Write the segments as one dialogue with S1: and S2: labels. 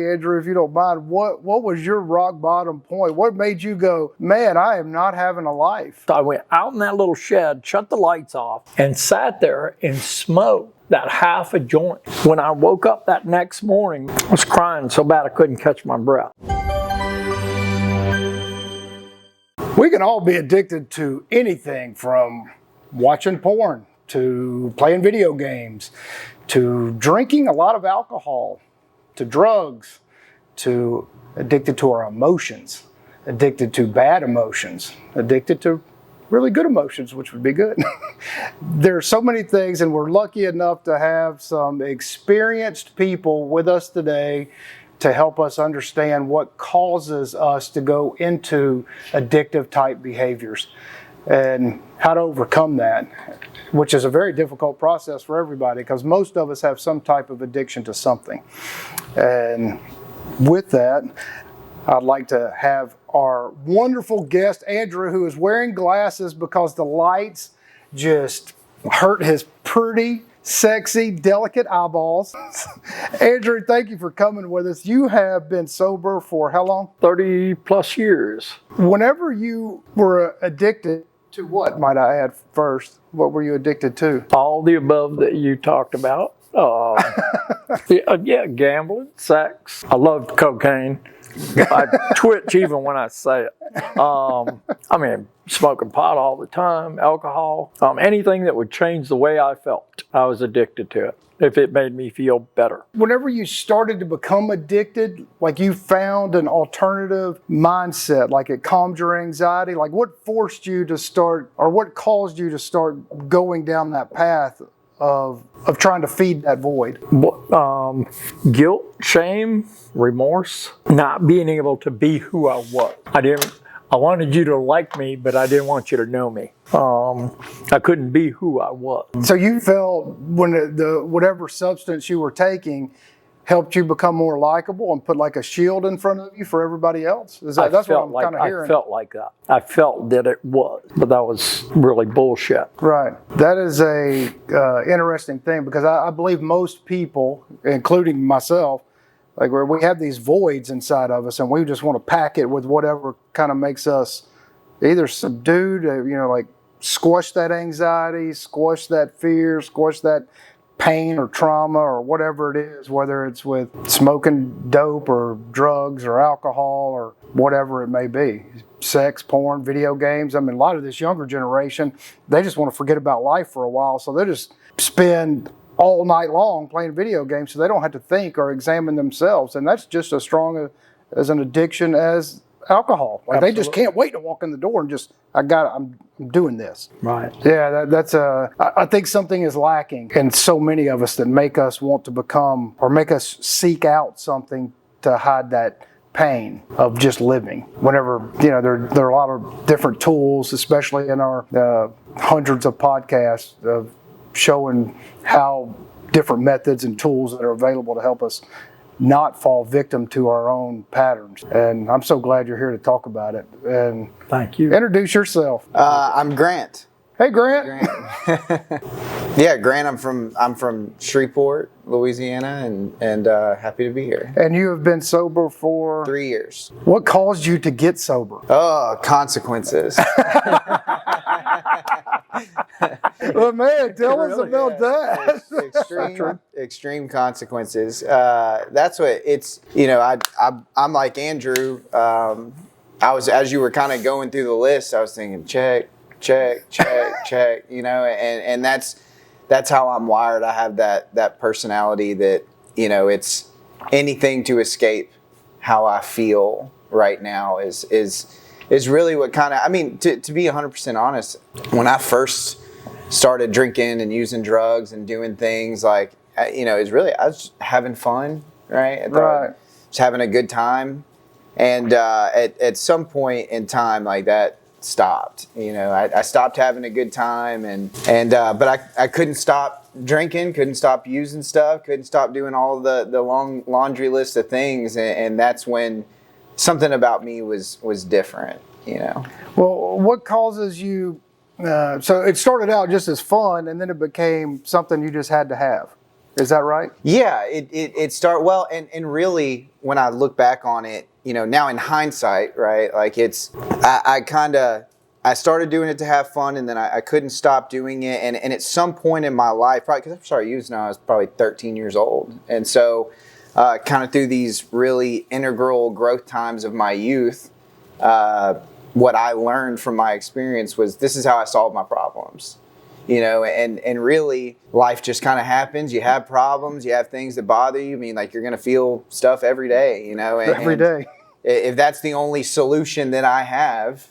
S1: Andrew, if you don't mind, what was your rock bottom point? What made you go, man, I am not having a life?
S2: So I went out in that little shed, shut the lights off, and sat there and smoked that half a joint. When I woke up that next morning, I was crying so bad I couldn't catch my breath.
S1: We can all be addicted to anything from watching porn to playing video games to drinking a lot of alcohol to drugs to addicted to our emotions, addicted to bad emotions, addicted to really good emotions, which would be good. There are so many things, and we're lucky enough to have some experienced people with us today to help us understand what causes us to go into addictive type behaviors and how to overcome that, which is a very difficult process for everybody because most of us have some type of addiction to something. And with that, I'd like to have our wonderful guest, Andrew, who is wearing glasses because the lights just hurt his pretty, sexy, delicate eyeballs. Andrew, thank you for coming with us. You have been sober for how long?
S2: 30 plus years.
S1: Whenever you were addicted to what, might I add first? What were you addicted to?
S2: All the above that you talked about. Yeah, gambling, sex. I loved cocaine. I twitch even when I say it. Smoking pot all the time, alcohol, anything that would change the way I felt. I was addicted to it if it made me feel better.
S1: Whenever you started to become addicted, like you found an alternative mindset, like it calmed your anxiety, like what forced you to start, or what caused you to start going down that path of trying to feed that void?
S2: Guilt, shame, remorse, not being able to be who I was. I wanted you to like me, but I didn't want you to know me. I couldn't be who I was.
S1: So you felt when whatever substance you were taking helped you become more likable and put like a shield in front of you for everybody else? That's what I'm kind of hearing.
S2: I felt like that. I felt that it was, but that was really bullshit.
S1: Right. That is a interesting thing because I believe most people, including myself, like where we have these voids inside of us and we just want to pack it with whatever kind of makes us either subdued, like squash that anxiety, squash that fear, squash that pain or trauma or whatever it is, whether it's with smoking dope or drugs or alcohol or whatever it may be. Sex, porn, video games. A lot of this younger generation, they just want to forget about life for a while. So they just spend all night long playing video games so they don't have to think or examine themselves. And that's just as strong as an addiction as alcohol. Like Absolutely. They just can't wait to walk in the door and just, I'm doing this.
S2: Right.
S1: Yeah, I think something is lacking in so many of us that make us want to become or make us seek out something to hide that pain of just living. Whenever, there are a lot of different tools, especially in our hundreds of podcasts of showing how different methods and tools that are available to help us not fall victim to our own patterns. And I'm so glad you're here to talk about it. And
S2: thank you.
S1: Introduce yourself.
S3: I'm Grant.
S1: Hey, Grant.
S3: Yeah, Grant. I'm from Shreveport, Louisiana, and happy to be here.
S1: And you have been sober for
S3: 3 years.
S1: What caused you to get sober?
S3: Oh, consequences.
S1: Well, man, tell us about that.
S3: Extreme consequences. That's what it's. I'm like Andrew. I was, as you were kind of going through the list, I was thinking check. And that's how I'm wired. I have that personality that it's anything to escape how I feel right now is really what kind of, to be 100% honest, when I first started drinking and using drugs and doing things like, it's really, I was just having fun, right?
S1: Right.
S3: Just having a good time. And at some point in time like that stopped, I stopped having a good time but I couldn't stop drinking, couldn't stop using stuff, couldn't stop doing all the long laundry list of things. And that's when something about me was different,
S1: Well, what causes you, so it started out just as fun and then it became something you just had to have. Is that right?
S3: Yeah, it start well, and really when I look back on it, now in hindsight, right? Like I started doing it to have fun, and then I couldn't stop doing it, and at some point in my life, probably because I started using when I was probably 13 years old, and so kind of through these really integral growth times of my youth, what I learned from my experience was this is how I solve my problems. And really life just kind of happens. You have problems, you have things that bother you. I mean, like you're going to feel stuff every day,
S1: Every day.
S3: If that's the only solution that I have,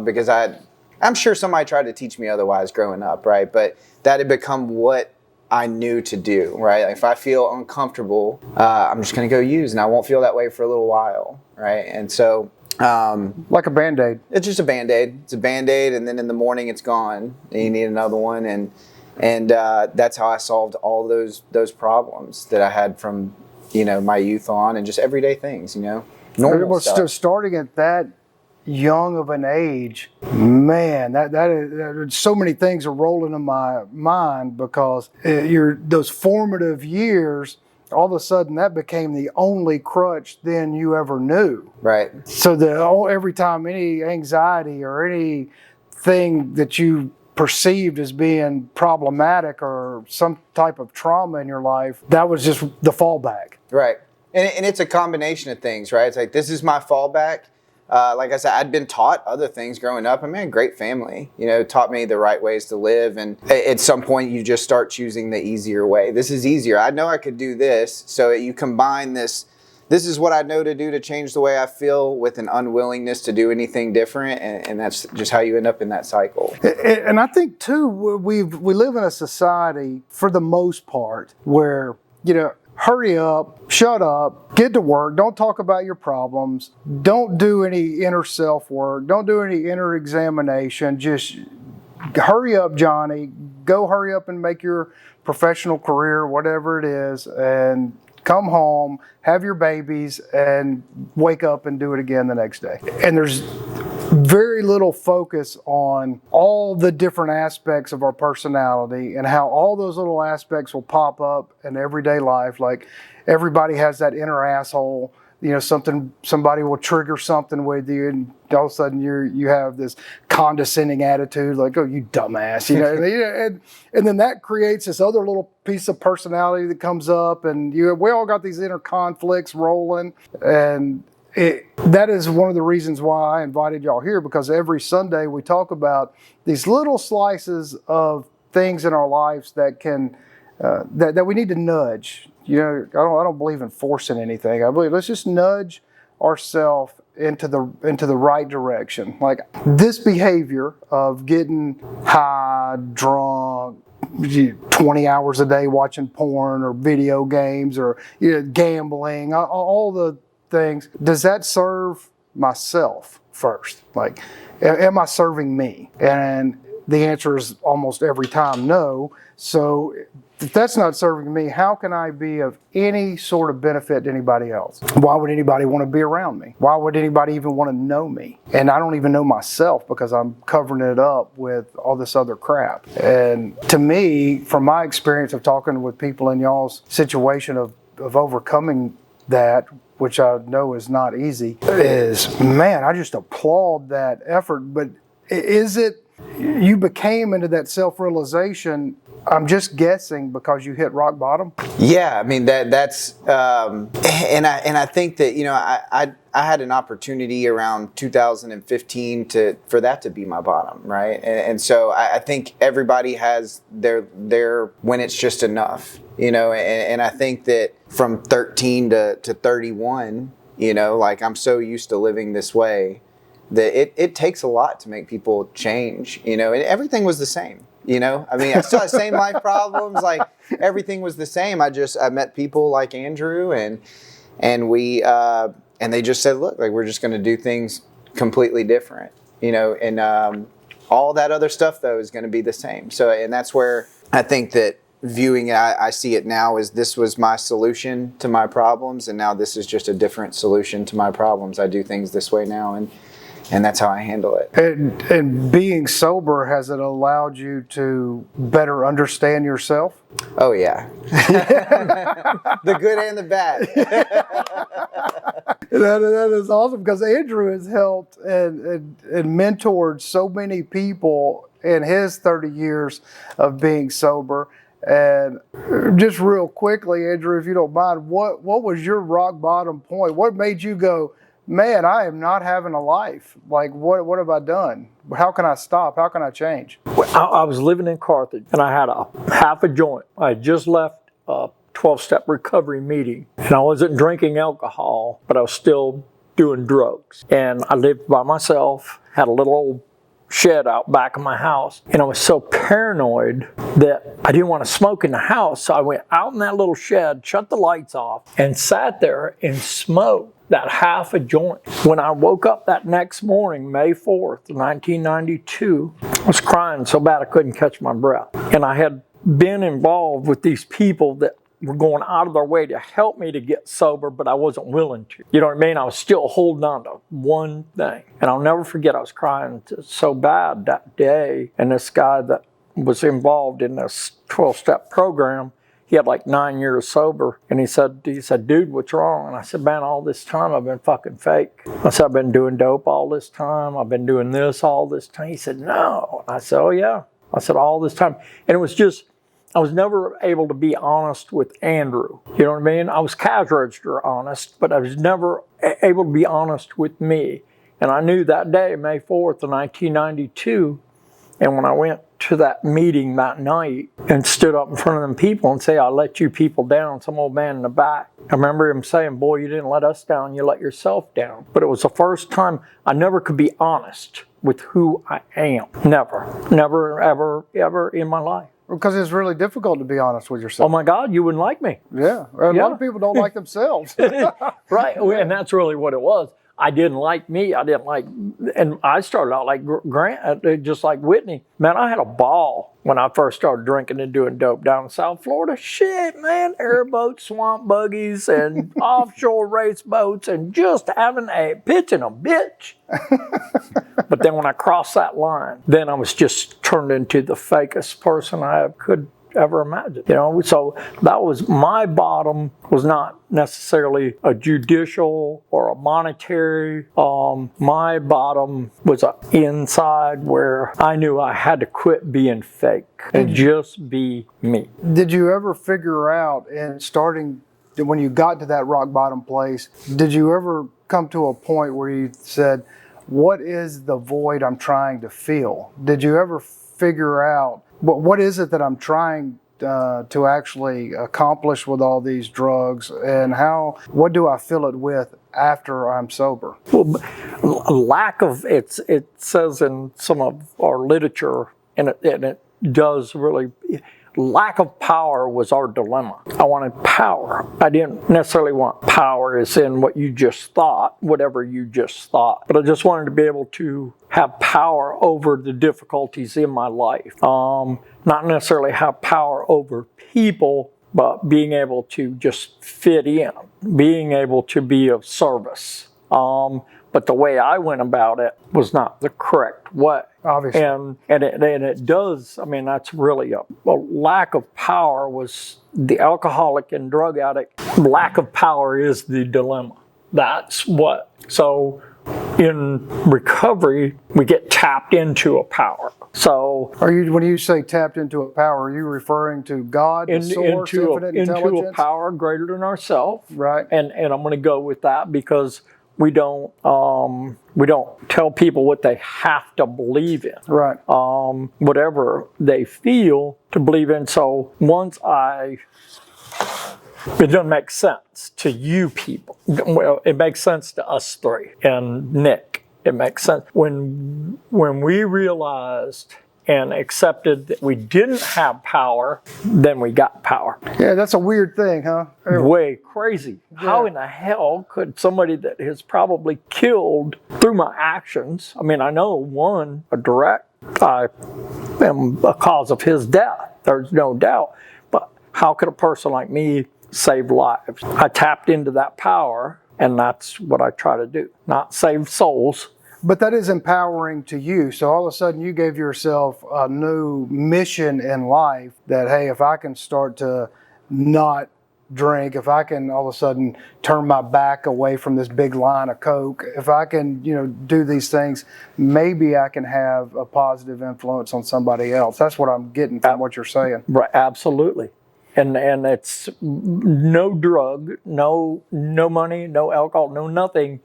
S3: because I'm sure somebody tried to teach me otherwise growing up, right? But that had become what I knew to do, right? Like if I feel uncomfortable, I'm just going to go use, and I won't feel that way for a little while, right? And so
S1: like a Band-Aid.
S3: it's just a Band-Aid. It's a Band-Aid, and then in the morning it's gone, and you need another one, and that's how I solved all those problems that I had from my youth on, and just everyday things, normal stuff.
S1: Starting at that young of an age, man, that so many things are rolling in my mind because those formative years. All of a sudden, that became the only crutch then you ever knew.
S3: Right.
S1: So every time any anxiety or anything that you perceived as being problematic or some type of trauma in your life, that was just the fallback.
S3: Right. And it's a combination of things, right? It's like, this is my fallback. Like I said, I'd been taught other things growing up. I mean, great family, taught me the right ways to live. And at some point you just start choosing the easier way. This is easier. I know I could do this. So you combine this is what I know to do to change the way I feel with an unwillingness to do anything different. And that's just how you end up in that cycle.
S1: And I think too, we live in a society for the most part where, hurry up, shut up, get to work, don't talk about your problems, don't do any inner self work, don't do any inner examination, just hurry up, Johnny, go hurry up and make your professional career, whatever it is, and come home, have your babies, and wake up and do it again the next day. And there's very little focus on all the different aspects of our personality and how all those little aspects will pop up in everyday life. Like everybody has that inner asshole, somebody will trigger something with you, and all of a sudden you have this condescending attitude, like, oh, you dumbass, and then that creates this other little piece of personality that comes up, and we all got these inner conflicts rolling, and that is one of the reasons why I invited y'all here, because every Sunday we talk about these little slices of things in our lives that can that we need to nudge. I don't believe in forcing anything. I believe let's just nudge ourselves into the right direction. Like this behavior of getting high, drunk, 20 hours a day watching porn or video games or gambling, all the things, does that serve myself first? Like, am I serving me? And the answer is almost every time no. So if that's not serving me, how can I be of any sort of benefit to anybody else? Why would anybody want to be around me? Why would anybody even want to know me? And I don't even know myself because I'm covering it up with all this other crap. And to me, from my experience of talking with people in y'all's situation of overcoming that, which I know is not easy, is, man, I just applaud that effort. But is it, you became into that self-realization, I'm just guessing, because you hit rock bottom?
S3: Yeah, I mean, that's, and I think that, I had an opportunity around 2015 for that to be my bottom, right? And so I think everybody has their when it's just enough, and I think that from 13 to 31, like I'm so used to living this way that it takes a lot to make people change, and everything was the same. I mean, I still had same life problems, like everything was the same. I met people like Andrew and we, and they just said, look, like we're just going to do things completely different, and all that other stuff though is going to be the same. So, and that's where I think that viewing it, I see it now as this was my solution to my problems, and now this is just a different solution to my problems. I do things this way now, and that's how I handle it.
S1: And being sober, has it allowed you to better understand yourself?
S3: Oh yeah. The good and the bad.
S1: That is awesome, because Andrew has helped and mentored so many people in his 30 years of being sober. And just real quickly, Andrew, if you don't mind, what was your rock bottom point? What made you go, man, I am not having a life? Like, what have I done? How can I stop? How can I change?
S2: I was living in Carthage, and I had a half a joint. I had just left a 12-step recovery meeting, and I wasn't drinking alcohol, but I was still doing drugs. And I lived by myself, had a little old shed out back of my house, and I was so paranoid that I didn't want to smoke in the house, so I went out in that little shed, shut the lights off, and sat there and smoked that half a joint. When I woke up that next morning, May 4th, 1992, I was crying so bad I couldn't catch my breath. And I had been involved with these people that were going out of their way to help me to get sober, but I wasn't willing to. You know what I mean? I was still holding on to one thing. And I'll never forget, I was crying so bad that day. And this guy that was involved in this 12-step program, he had like 9 years sober. And he said, dude, what's wrong? And I said, man, all this time I've been fucking fake. I said, I've been doing dope all this time. I've been doing this all this time. He said, no. I said, oh yeah. I said, all this time. And it was just, I was never able to be honest with Andrew. You know what I mean? I was cash register honest, but I was never able to be honest with me. And I knew that day, May 4th of 1992, and when I went to that meeting that night and stood up in front of them people and say, I let you people down, some old man in the back. I remember him saying, boy, you didn't let us down, you let yourself down. But it was the first time I never could be honest with who I am. Never, ever in my life.
S1: Because it's really difficult to be honest with yourself.
S2: Oh my God, you wouldn't like me.
S1: Yeah, a lot of people don't like themselves.
S2: Right, and that's really what it was. I didn't like me. I didn't like, and I started out like Grant, just like Whitney. Man, I had a ball when I first started drinking and doing dope down in South Florida. Shit, man, airboats, swamp buggies, and offshore race boats, and just having a pitching a bitch. But then when I crossed that line, then I was just turned into the fakest person I could ever imagined. You know, so that was my bottom, was not necessarily a judicial or a monetary. My bottom was a inside, where I knew I had to quit being fake and just be me.
S1: Did you ever figure out, in starting, when you got to that rock bottom place, did you ever come to a point where you said, what is the void I'm trying to fill? Did you ever figure out, what is it that I'm trying to actually accomplish with all these drugs, and what do I fill it with after I'm sober?
S2: Well, lack of, it says in some of our literature, and it does really, lack of power was our dilemma. I wanted power. I didn't necessarily want power as in what you just thought, whatever you just thought, but I just wanted to be able to have power over the difficulties in my life. Not necessarily have power over people, but being able to just fit in, being able to be of service. But the way I went about it was not the correct way.
S1: Obviously.
S2: And it does, I mean, that's really a lack of power was the alcoholic and drug addict. Lack of power is the dilemma. That's what. So in recovery, we get tapped into a power. So
S1: when you say tapped into a power, are you referring to God, the source, infinite intelligence?
S2: Into a power greater than ourselves.
S1: Right.
S2: And I'm going to go with that because we don't tell people what they have to believe in.
S1: Right.
S2: Whatever they feel to believe in. So once it doesn't make sense to you people. Well, it makes sense to us three and Nick. It makes sense. When we realized and accepted that we didn't have power, then we got power.
S1: Yeah, that's a weird thing, huh?
S2: Way crazy. Yeah. How in the hell could somebody that has probably killed through my actions, I mean, I know one, I am a cause of his death. There's no doubt. But how could a person like me save lives? I tapped into that power, and that's what I try to do. Not save souls,
S1: But that is empowering to you. So all of a sudden you gave yourself a new mission in life that, hey, if I can start to not drink, if I can all of a sudden turn my back away from this big line of Coke, if I can, do these things, maybe I can have a positive influence on somebody else. That's what I'm getting from what you're saying.
S2: Right, absolutely. And it's no drug, no money, no alcohol, no nothing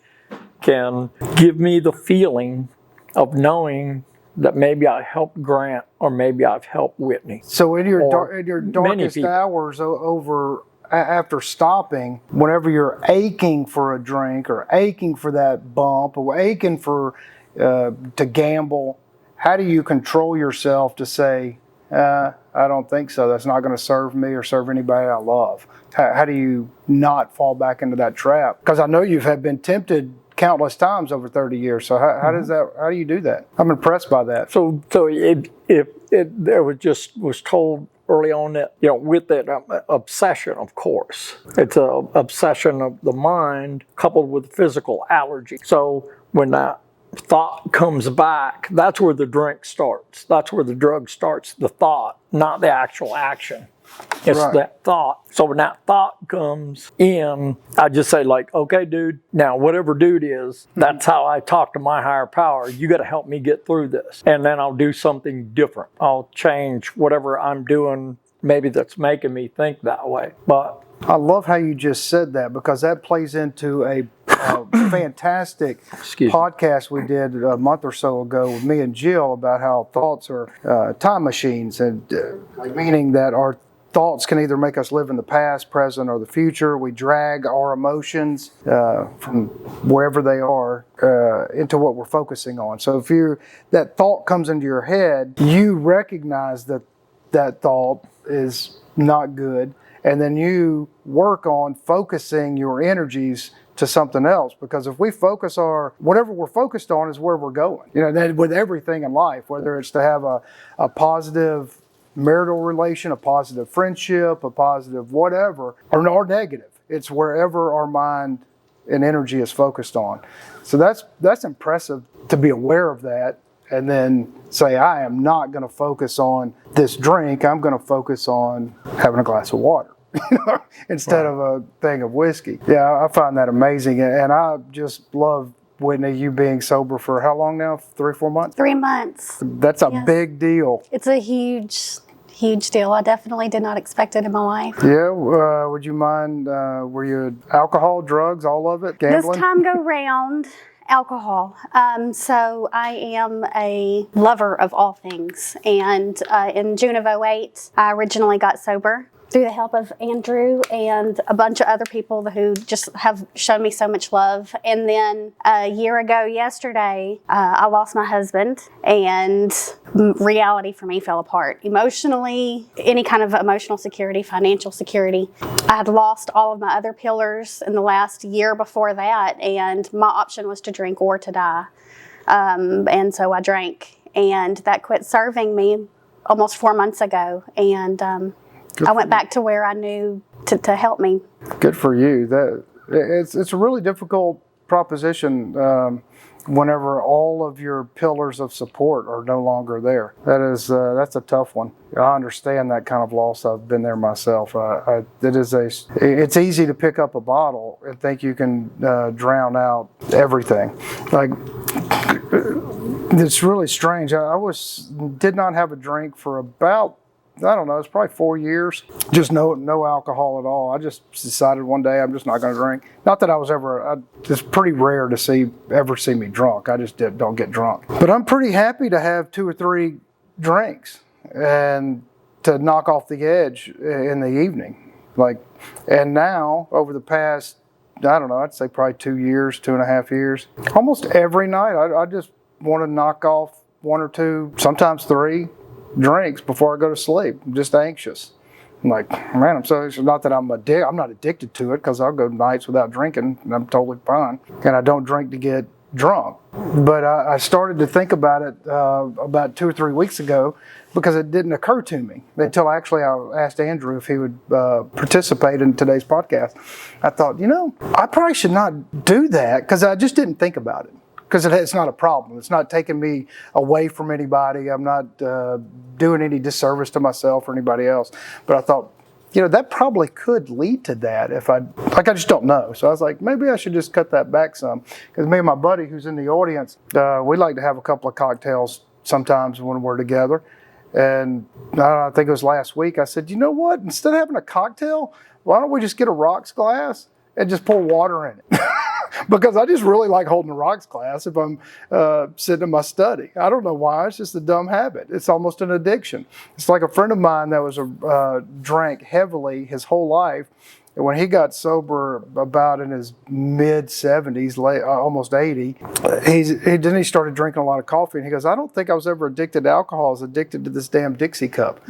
S2: can give me the feeling of knowing that maybe I helped Grant or maybe I've helped Whitney.
S1: So in your darkest hours after stopping, whenever you're aching for a drink or aching for that bump or aching for to gamble, how do you control yourself to say, I don't think so. That's not going to serve me or serve anybody I love? How do you not fall back into that trap? Because I know have been tempted countless times over 30 years. So how do you do that? I'm impressed by that.
S2: So there was told early on that, with that obsession, of course, it's an obsession of the mind coupled with physical allergy. So when that thought comes back, that's where the drink starts. That's where the drug starts, the thought, not the actual action. It's right. That thought. So when that thought comes in, I just say okay, dude, now whatever dude is, that's how I talk to my higher power. You got to help me get through this. And then I'll do something different. I'll change whatever I'm doing, maybe that's making me think that way. But
S1: I love how you just said that, because that plays into a fantastic podcast we did a month or so ago with me and Jill about how thoughts are time machines, and meaning that our thoughts can either make us live in the past, present, or the future. We drag our emotions from wherever they are into what we're focusing on. So if that thought comes into your head, you recognize that thought is not good, and then you work on focusing your energies to something else. Because if we focus whatever we're focused on is where we're going. That with everything in life, whether it's to have a positive marital relation, a positive friendship, a positive whatever, or negative. It's wherever our mind and energy is focused on. So that's impressive to be aware of that, and then say, I am not going to focus on this drink. I'm going to focus on having a glass of water instead of a thing of whiskey. Yeah, I find that amazing, and I just love, Whitney, you being sober for how long now? 3 or 4 months?
S4: 3 months.
S1: That's a big deal.
S4: It's a huge deal. I definitely did not expect it in my life.
S1: Yeah, would you mind, were you alcohol, drugs, all of it, gambling?
S4: This time go round, alcohol. So I am a lover of all things. And in June of 2008, I originally got sober through the help of Andrew and a bunch of other people who just have shown me so much love. And then a year ago yesterday, I lost my husband, and reality for me fell apart. Emotionally, any kind of emotional security, financial security. I had lost all of my other pillars in the last year before that, and my option was to drink or to die. And so I drank, and that quit serving me almost 4 months ago. And I went back to where I knew to help me.
S1: Good for you. It's a really difficult proposition whenever all of your pillars of support are no longer there. That's a tough one. I understand that kind of loss. I've been there myself. It's easy to pick up a bottle and think you can drown out everything. It's really strange. I did not have a drink for about, I don't know, it's probably 4 years. Just no alcohol at all. I just decided one day I'm just not going to drink. Not that I was ever, it's pretty rare to ever see me drunk. I just don't get drunk. But I'm pretty happy to have 2 or 3 drinks and to knock off the edge in the evening. And now, over the past, I don't know, I'd say probably 2 years, 2.5 years, almost every night I just want to knock off 1 or 2, sometimes 3 drinks before I go to sleep. I'm just anxious. I'm like, man, I'm so anxious. Not that I'm not addicted to it, because I'll go nights without drinking and I'm totally fine. And I don't drink to get drunk. But I started to think about it about 2 or 3 weeks ago, because it didn't occur to me until actually I asked Andrew if he would participate in today's podcast. I thought, I probably should not do that, because I just didn't think about it. because it's not a problem. It's not taking me away from anybody. I'm not doing any disservice to myself or anybody else. But I thought, that probably could lead to that if I just don't know. So I was like, maybe I should just cut that back some. Because me and my buddy who's in the audience, we like to have a couple of cocktails sometimes when we're together. And I think it was last week, I said, you know what? Instead of having a cocktail, why don't we just get a rocks glass and just pour water in it? Because I just really like holding a rocks glass if I'm sitting in my study. I don't know why. It's just a dumb habit. It's almost an addiction. It's like a friend of mine that was drank heavily his whole life. And when he got sober about in his mid-70s, almost 80, then he started drinking a lot of coffee. And he goes, I don't think I was ever addicted to alcohol. I was addicted to this damn Dixie cup.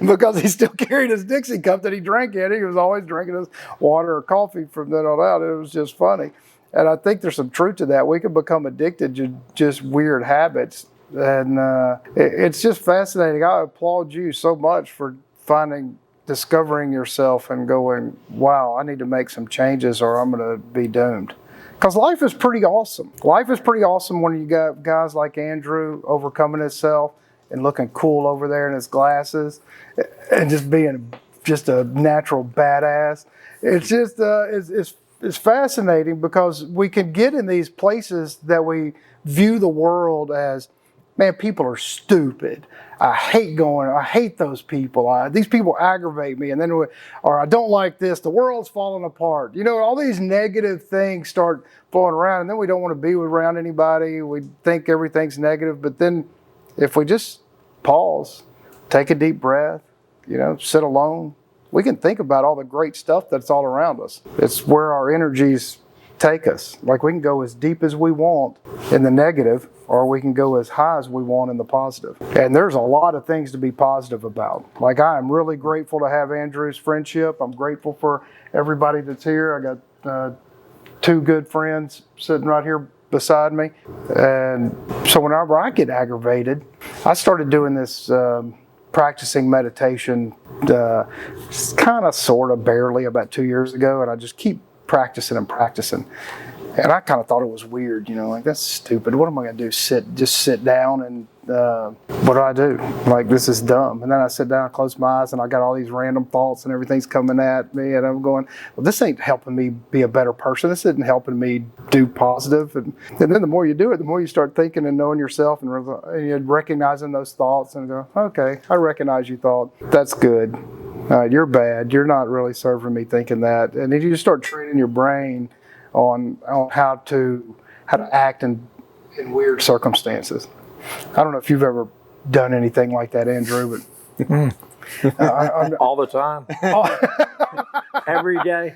S1: Because he still carried his Dixie cup that he drank in. He was always drinking his water or coffee from then on out. It was just funny. And I think there's some truth to that. We can become addicted to just weird habits. And it's just fascinating. I applaud you so much for discovering yourself and going, wow, I need to make some changes or I'm going to be doomed. Because life is pretty awesome. Life is pretty awesome when you got guys like Andrew overcoming himself and looking cool over there in his glasses and just being just a natural badass. It's just, it's fascinating because we can get in these places that we view the world as, man, people are stupid. I hate those people. These people aggravate me. And then, or I don't like this. The world's falling apart. All these negative things start flowing around, and then we don't want to be around anybody. We think everything's negative. But then if we just pause, take a deep breath, sit alone, we can think about all the great stuff that's all around us. It's where our energies take us. Like we can go as deep as we want in the negative, or we can go as high as we want in the positive. And there's a lot of things to be positive about. Like I am really grateful to have Andrew's friendship. I'm grateful for everybody that's here. I got 2 good friends sitting right here beside me. And so whenever I get aggravated, I started doing this practicing meditation kind of sort of barely about 2 years ago, and I just keep practicing and practicing. And I kind of thought it was weird, like that's stupid. What am I going to do? Just sit down and what do I do? Like this is dumb. And then I sit down, close my eyes, and I got all these random thoughts and everything's coming at me, and I'm going, well, this ain't helping me be a better person. This isn't helping me do positive. And then the more you do it, the more you start thinking and knowing yourself and you're recognizing those thoughts and go, okay, I recognize you thought. That's good. You're bad. You're not really serving me thinking that. And then you just start training your brain on how to act in weird circumstances. I don't know if you've ever done anything like that, Andrew, but
S2: all the time, every day.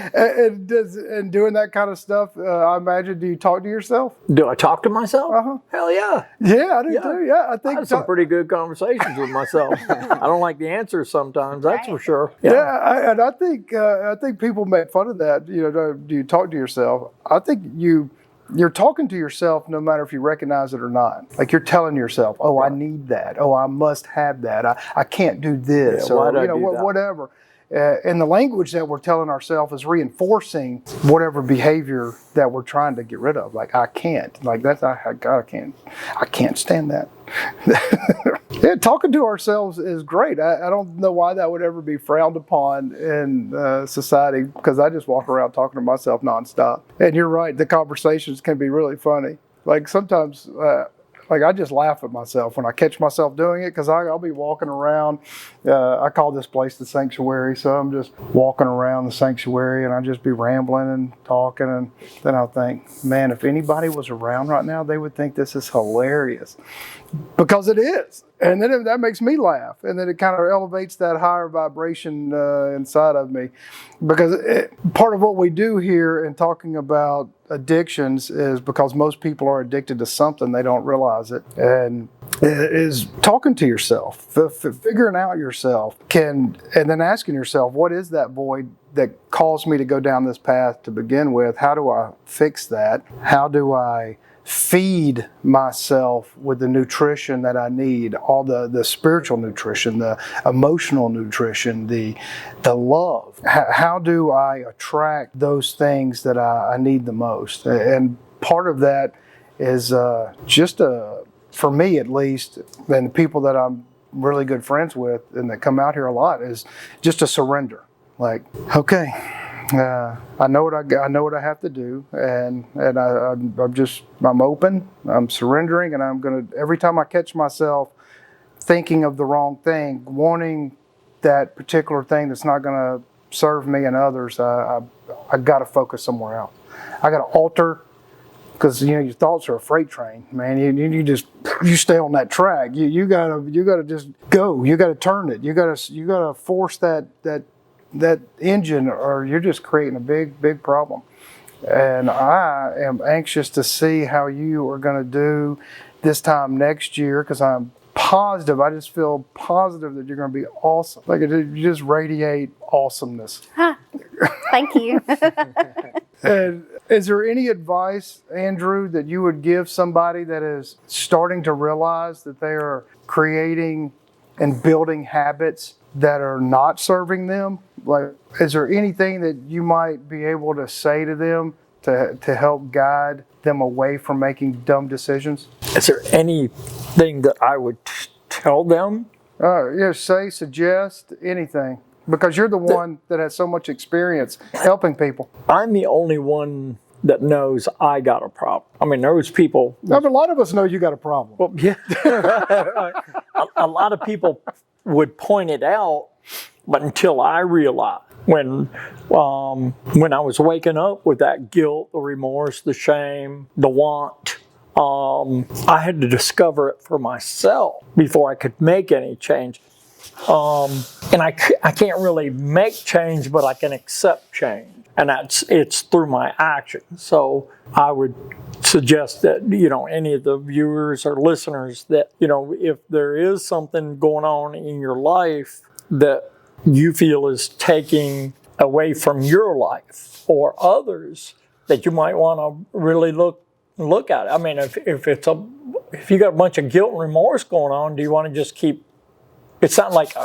S1: And doing that kind of stuff, I imagine, do you talk to yourself?
S2: Do I talk to myself?
S1: Uh-huh.
S2: Hell yeah.
S1: Yeah, I do too. Yeah, I think
S2: I have some pretty good conversations with myself. I don't like the answers sometimes, that's for sure.
S1: Yeah, and I think people make fun of that. Do you talk to yourself? I think you're talking to yourself no matter if you recognize it or not. Like you're telling yourself, oh, I need that. Oh, I must have that. I can't do this. Or whatever. And the language that we're telling ourselves is reinforcing whatever behavior that we're trying to get rid of. Like I can't. Like that's I can't stand that. Yeah, talking to ourselves is great. I don't know why that would ever be frowned upon in society, because I just walk around talking to myself nonstop. And you're right, the conversations can be really funny. Like sometimes, like I just laugh at myself when I catch myself doing it, because I'll be walking around. I call this place the sanctuary, so I'm just walking around the sanctuary and I just be rambling and talking, and then I'll think, man, if anybody was around right now, they would think this is hilarious, because it is. And then that makes me laugh, and then it kind of elevates that higher vibration inside of me, because part of what we do here in talking about addictions is because most people are addicted to something, they don't realize it, and it is talking to yourself, figuring out yourself, and then asking yourself, what is that void that caused me to go down this path to begin with? How do I fix that? How do I feed myself with the nutrition that I need, all the spiritual nutrition, the emotional nutrition, the love. How do I attract those things that I need the most? And part of that is for me at least, and the people that I'm really good friends with and that come out here a lot, is just a surrender. Like, okay, I know what I know what I have to do, and I'm open, I'm surrendering, and I'm gonna, every time I catch myself thinking of the wrong thing, wanting that particular thing that's not gonna serve me and others, I got to focus somewhere else. I got to alter. Because your thoughts are a freight train, man. You stay on that track. You gotta just go. You gotta turn it. You gotta force that engine, or you're just creating a big problem. And I am anxious to see how you are gonna do this time next year, because I'm positive. I just feel positive that you're gonna be awesome. Like, you just radiate awesomeness.
S4: Thank you.
S1: And is there any advice, Andrew, that you would give somebody that is starting to realize that they are creating and building habits that are not serving them? Like, is there anything that you might be able to say to them to help guide them away from making dumb decisions?
S2: Is there anything that I would tell them?
S1: Say, suggest, anything. Because you're the one that has so much experience helping people.
S2: I'm the only one that knows I got a problem. I mean, those people.
S1: No, but a lot of us know you got a problem.
S2: Well, yeah. a lot of people would point it out, but until I realized, when I was waking up with that guilt, the remorse, the shame, the want, I had to discover it for myself before I could make any change. And I can't really make change, but I can accept change. And it's through my actions. So I would suggest that, any of the viewers or listeners that, if there is something going on in your life that you feel is taking away from your life or others, that you might want to really look at it. I mean, if you got a bunch of guilt and remorse going on, do you want to just keep? It's not like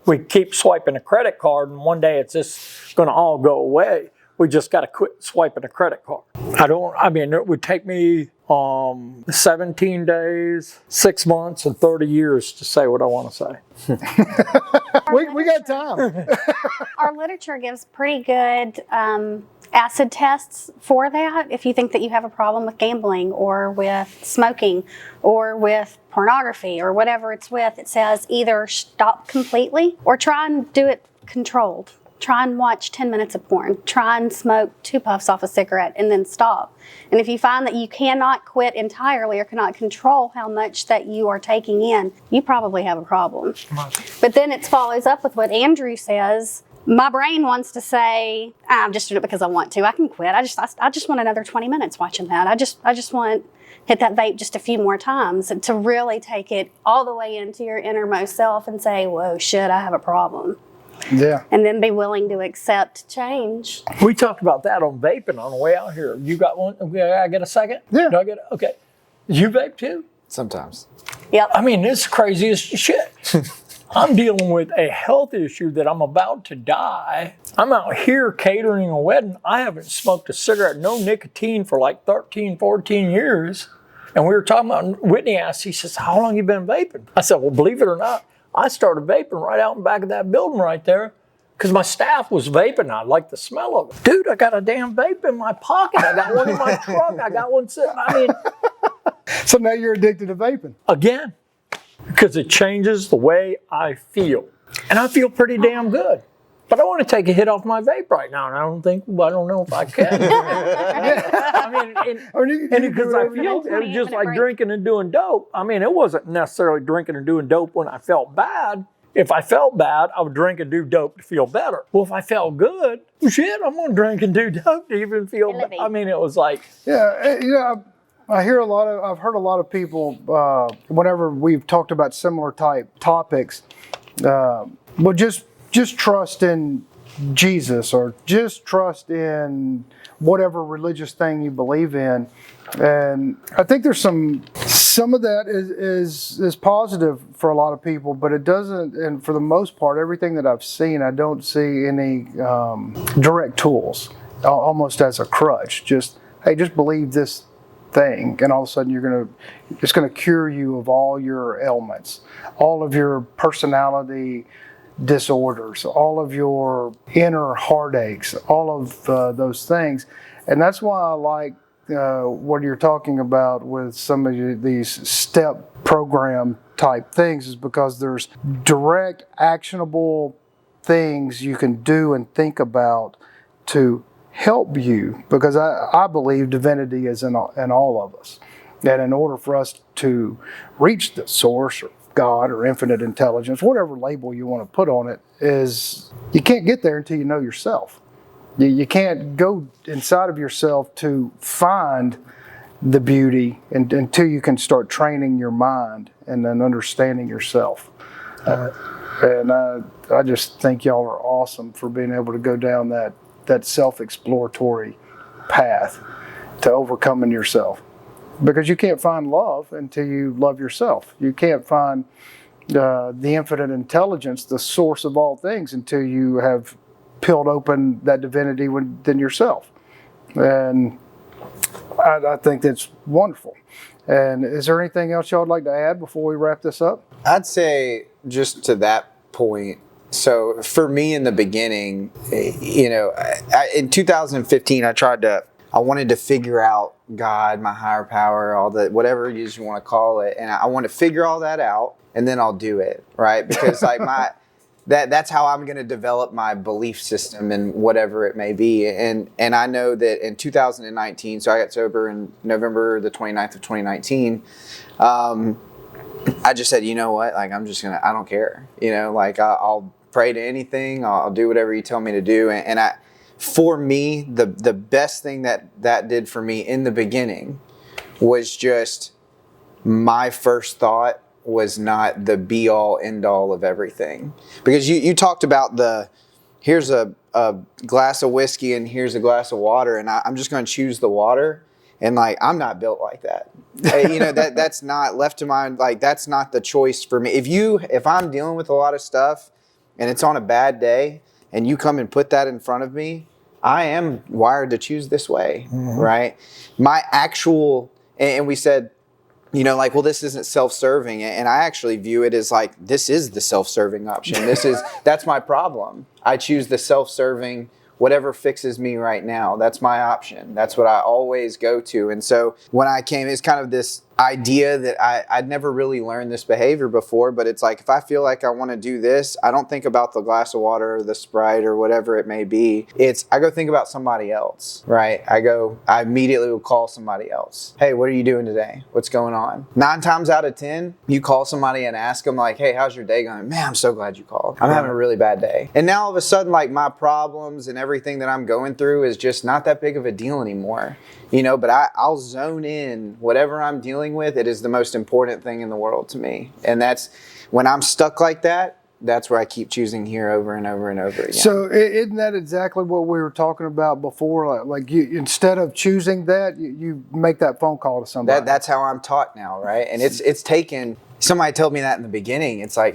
S2: we keep swiping a credit card and one day it's just going to all go away. We just got to quit swiping a credit card. It would take me 17 days, 6 months, and 30 years to say what I want to say.
S1: we got time.
S4: Our literature gives pretty good acid tests for that. If you think that you have a problem with gambling or with smoking or with pornography or whatever it's with, it says either stop completely or try and do it controlled. Try and watch 10 minutes of porn. Try and smoke 2 puffs off a cigarette and then stop. And if you find that you cannot quit entirely or cannot control how much that you are taking in, you probably have a problem. But then it follows up with what Andrew says. My brain wants to say, I'm just doing it because I want to. I can quit. I just want another 20 minutes watching that. I just want hit that vape just a few more times, and to really take it all the way into your innermost self and say, whoa, shit, I have a problem.
S1: Yeah.
S4: And then be willing to accept change.
S2: We talked about that on vaping on the way out here. You got one? I get a second?
S1: Yeah.
S2: Do I get it? Okay. You vape too?
S3: Sometimes.
S4: Yep.
S2: I mean, it's crazy as shit. I'm dealing with a health issue that I'm about to die. I'm out here catering a wedding. I haven't smoked a cigarette, no nicotine for like 13, 14 years. And we were talking about, Whitney asked, he says, how long you been vaping? I said, well, believe it or not, I started vaping right out in back of that building right there because my staff was vaping. I liked the smell of it. Dude, I got a damn vape in my pocket. I got one in my truck. I got one sitting. I mean.
S1: So now you're addicted to vaping.
S2: Again, because it changes the way I feel. And I feel pretty damn good. But I want to take a hit off my vape right now, and I don't know if I can. I mean, because I feel it was just like drinking and doing dope. I mean, it wasn't necessarily drinking and doing dope when I felt bad. If I felt bad, I would drink and do dope to feel better. Well, if I felt good, shit, I'm going to drink and do dope to even feel better. I mean, it was like.
S1: Yeah, I've heard a lot of people, whenever we've talked about similar type topics, well, just trust in Jesus, or just trust in whatever religious thing you believe in. And I think there's some of that is positive for a lot of people, but it doesn't. And for the most part, everything that I've seen, I don't see any direct tools, almost as a crutch. Just, hey, just believe this thing, and all of a sudden it's gonna cure you of all your ailments, all of your personality disorders, all of your inner heartaches, all of those things. And that's why I like what you're talking about with some of these step program type things, is because there's direct, actionable things you can do and think about to help you, because I believe divinity is in all of us. And in order for us to reach the source, or God, or infinite intelligence, whatever label you want to put on it, is you can't get there until you know yourself. You can't go inside of yourself to find the beauty until you can start training your mind and then understanding yourself. And I just think y'all are awesome for being able to go down that self-exploratory path to overcoming yourself. Because you can't find love until you love yourself. You can't find the infinite intelligence, the source of all things, until you have peeled open that divinity within yourself. And I think that's wonderful. And is there anything else y'all would like to add before we wrap this up?
S3: I'd say just to that point. So for me in the beginning, in 2015, I wanted to figure out God, my higher power, all the whatever it is you want to call it, and I want to figure all that out, and then I'll do it, right? Because like that's how I'm going to develop my belief system and whatever it may be. And I know that in 2019, so I got sober in November the 29th of 2019. I just said, you know what? Like I don't care. Like I'll pray to anything. I'll do whatever you tell me to do, and for me, the best thing that did for me in the beginning was just my first thought was not the be all end all of everything. Because you talked about here's a glass of whiskey and here's a glass of water, and I'm just going to choose the water. And like, I'm not built like that. That's not left to my, like, that's not the choice for me. If I'm dealing with a lot of stuff and it's on a bad day and you come and put that in front of me, I am wired to choose this way, right? My actual, and we said, like, well, this isn't self-serving. And I actually view it as like, this is the self-serving option. That's my problem. I choose the self-serving, whatever fixes me right now. That's my option. That's what I always go to. And so when I came, it's kind of this idea that I'd never really learned this behavior before, but it's like, if I feel like I want to do this, I don't think about the glass of water or the Sprite or whatever it may be. I go think about somebody else, right? I immediately will call somebody else. Hey, what are you doing today? What's going on? 9 times out of 10, you call somebody and ask them like, hey, how's your day going? Man, I'm so glad you called. I'm having a really bad day. And now all of a sudden, like my problems and everything that I'm going through is just not that big of a deal anymore. But I'll zone in whatever I'm dealing with. It is the most important thing in the world to me. And that's when I'm stuck like that, that's where I keep choosing here over and over and over again.
S1: So isn't that exactly what we were talking about before? Like you, instead of choosing that, you make that phone call to somebody.
S3: That's how I'm taught now, right? And it's taken, somebody told me that in the beginning. It's like,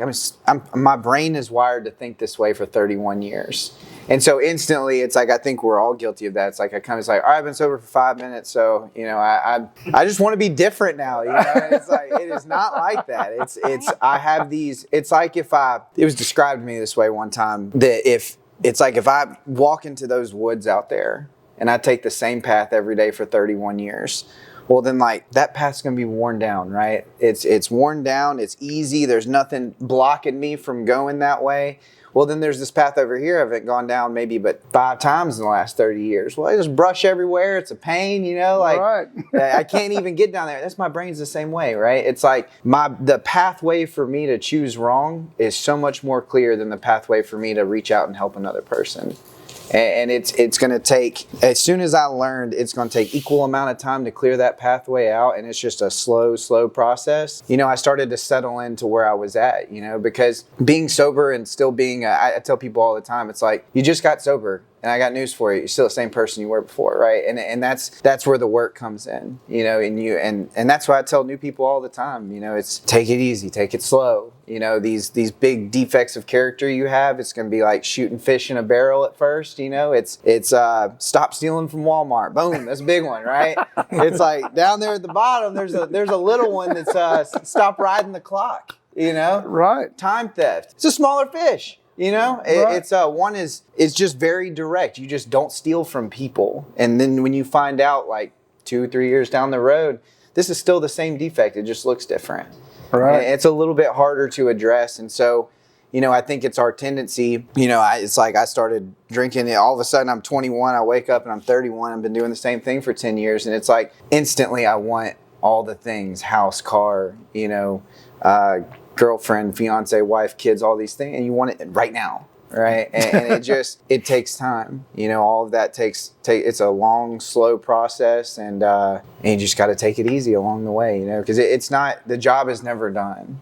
S3: my brain is wired to think this way for 31 years. And so instantly, it's like, I think we're all guilty of that. It's like, I kind of like, all right, I've been sober for 5 minutes. So, I just want to be different now. And it's like, it is not like that. I have these, it's like it was described to me this way one time, that if I walk into those woods out there and I take the same path every day for 31 years, well, then like that path's going to be worn down, right? It's worn down. It's easy. There's nothing blocking me from going that way. Well, then there's this path over here. I haven't gone down maybe but 5 times in the last 30 years. Well, I just brush everywhere. It's a pain, like
S1: right.
S3: I can't even get down there. That's my brain's the same way, right? It's like the pathway for me to choose wrong is so much more clear than the pathway for me to reach out and help another person. And it's going to take, as soon as I learned, it's going to take equal amount of time to clear that pathway out. And it's just a slow process. I started to settle into where I was at, because being sober and still being, I tell people all the time, it's like, you just got sober. And I got news for you. You're still the same person you were before, right? And that's where the work comes in, and that's why I tell new people all the time, it's take it easy, take it slow. These big defects of character you have, it's going to be like shooting fish in a barrel at first. It's stop stealing from Walmart. Boom, that's a big one, right? It's like down there at the bottom, there's a little one that's stop riding the clock.
S1: Right.
S3: Time theft. It's a smaller fish.
S1: Right.
S3: It's one is just very direct. You just don't steal from people. And then when you find out like 2 or 3 years down the road, this is still the same defect. It just looks different.
S1: Right.
S3: And it's a little bit harder to address. And so, I think it's our tendency, it's like I started drinking. All of a sudden I'm 21. I wake up and I'm 31. I've been doing the same thing for 10 years. And it's like instantly I want all the things, house, car, girlfriend, fiance, wife, kids, all these things, and you want it right now, right? And it takes time. All of that it's a long, slow process, and you just got to take it easy along the way, because it's not, the job is never done,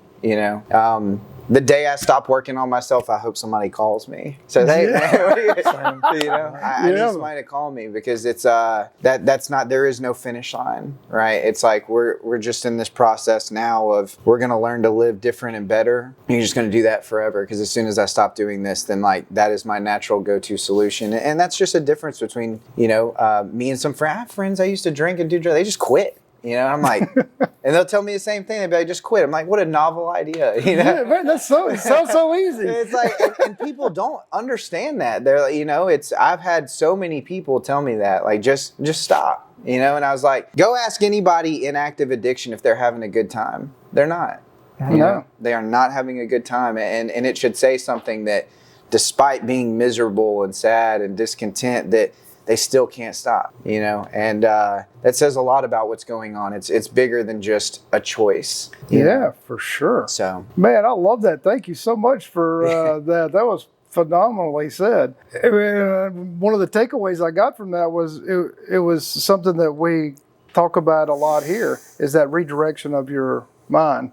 S3: The day I stop working on myself, I hope somebody calls me. So I need somebody to call me, because it's that's not, there is no finish line, right? It's like we're just in this process now of we're gonna learn to live different and better. And you're just gonna do that forever, because as soon as I stop doing this, then like that is my natural go-to solution. And that's just a difference between me and some friends I used to drink and do drugs. They just quit. I'm like, and they'll tell me the same thing. They'll be like, just quit. I'm like, what a novel idea.
S1: Yeah, man, it sounds so easy.
S3: It's like, and people don't understand that. They're like, I've had so many people tell me that, like, just stop, and I was like, go ask anybody in active addiction if they're having a good time. They're not.
S1: No.
S3: They are not having a good time. And it should say something that despite being miserable and sad and discontent, that they still can't stop, and that says a lot about what's going on. It's bigger than just a choice.
S1: Yeah, for sure.
S3: So,
S1: man, I love that. Thank you so much for that. That was phenomenally said. One of the takeaways I got from that was it was something that we talk about a lot here, is that redirection of your mind.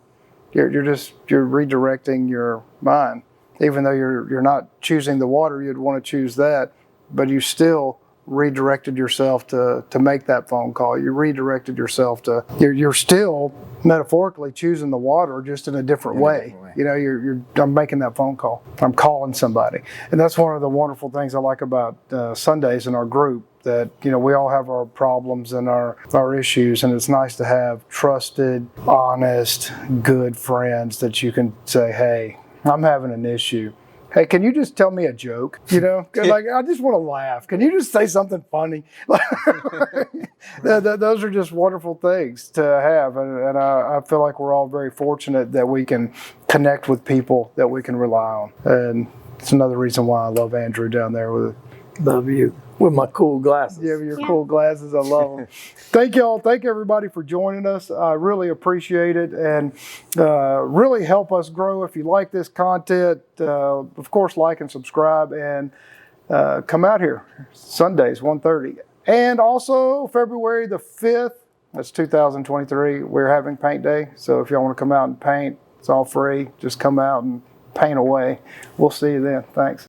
S1: You're redirecting your mind, even though you're not choosing the water. You'd want to choose that, but you still redirected yourself to make that phone call. You redirected yourself to, you're still metaphorically choosing the water, just in a different way. I'm making that phone call. I'm calling somebody. And that's one of the wonderful things I like about Sundays in our group, that we all have our problems and our issues, and it's nice to have trusted, honest, good friends that you can say, hey, I'm having an issue. Hey, can you just tell me a joke? Like, I just want to laugh. Can you just say something funny? Those are just wonderful things to have. And I feel like we're all very fortunate that we can connect with people that we can rely on. And it's another reason why I love Andrew down there
S2: Love you. With my cool glasses.
S1: Yeah, with your cool glasses. I love them. Thank y'all. Thank everybody for joining us. I really appreciate it, and really help us grow. If you like this content, of course, like and subscribe, and come out here Sundays, 1:30. And also February the 5th, that's 2023, we're having paint day. So if y'all want to come out and paint, it's all free. Just come out and paint away. We'll see you then. Thanks.